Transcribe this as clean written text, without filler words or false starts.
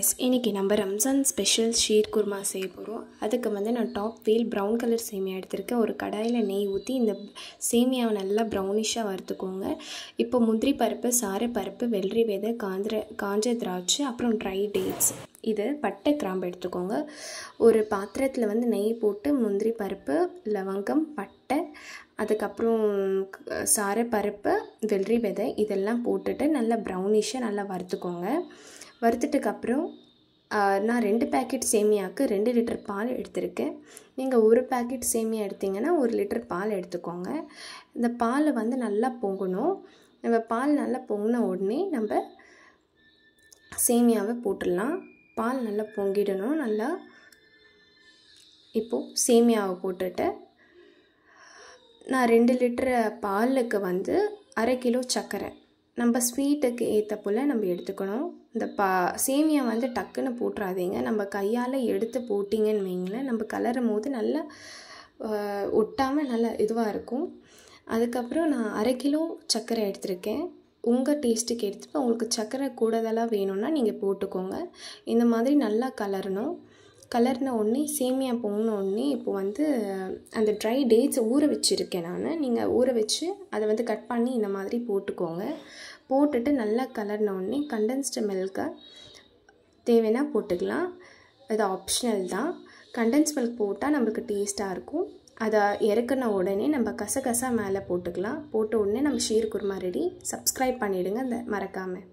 guys, இன்னைக்கு நம்ம Ramzan special sheer kurma செய்ய போகிறோம். அதுக்கு வந்து நான் டாப் வீல் ப்ரௌன் கலர் சேமியா எடுத்திருக்கேன். ஒரு கடாயில் நெய் ஊற்றி இந்த சேமியாவை நல்லா ப்ரௌனிஷாக வறுத்துக்கோங்க. இப்போ முந்திரி பருப்பு, சாரை பருப்பு, வெள்ளரி விதை, காஞ்ச திராட்சை, அப்புறம் ட்ரை டேட்ஸ், இது பட்டை கிராம்பு எடுத்துக்கோங்க. ஒரு பாத்திரத்தில் வந்து நெய் போட்டு முந்திரி பருப்பு, லவங்கம், பட்டை, அதுக்கப்புறம் சாரை பருப்பு, வெள்ளரி விதை இதெல்லாம் போட்டுட்டு நல்லா ப்ரௌனிஷாக நல்லா வறுத்துக்கோங்க. வறுத்துட்டுக்கப்புறம் நான் 2 பேக்கெட் சேமியாவுக்கு 2 லிட்டர் பால் எடுத்திருக்கேன். நீங்கள் ஒரு பேக்கெட் சேமியா எடுத்திங்கன்னா 1 லிட்டர் பால் எடுத்துக்கோங்க. இந்த பால் வந்து நல்லா பொங்கணும். நம்ம பால் நல்லா பொங்கின உடனே நம்ம சேமியாவை போட்டுடலாம். பால் நல்லா பொங்கிடணும். நல்லா இப்போது சேமியாவை போட்டுட்டு நான் 2 லிட்டர் பாலுக்கு வந்து 1/2 கிலோ சர்க்கரை நம்ம ஸ்வீட்டுக்கு ஏற்ற போல் நம்ம எடுத்துக்கணும். இந்த சேமியா வந்து டக்குன்னு போட்டுறாதீங்க. நம்ம கையால் எடுத்து போட்டிங்கன்னு வைங்களேன், நம்ம கலரும் போது நல்லா ஒட்டாமல் நல்லா இதுவாக இருக்கும். அதுக்கப்புறம் நான் 1/2 கிலோ சர்க்கரை எடுத்திருக்கேன். உங்கள் டேஸ்ட்டுக்கு எடுத்துட்டு உங்களுக்கு சர்க்கரை கூடுதலாக வேணும்னா நீங்கள் போட்டுக்கோங்க. இந்த மாதிரி நல்லா கலரணும். கலர்ன உடனே சேமியா பொங்கின உடனே இப்போ வந்து அந்த ட்ரை டேட்ஸ் ஊற வச்சுருக்கேன் நான். நீங்கள் ஊற வச்சு அதை வந்து கட் பண்ணி இந்த மாதிரி போட்டுக்கோங்க. போட்டுட்டு நல்லா கலர்ன உடனே கண்டென்ஸ்டு மில்கை தேவைன்னா போட்டுக்கலாம். அது ஆப்ஷனல் தான். கண்டென்ஸ் மில்க் போட்டால் நம்மளுக்கு டேஸ்ட்டாக இருக்கும். அதை இறக்குன உடனே நம்ம கசகசா மேலே போட்டுக்கலாம். போட்ட உடனே நம்ம ஷீர் குர்மா ரெடி. சப்ஸ்கிரைப் பண்ணிவிடுங்க மறக்காமல்.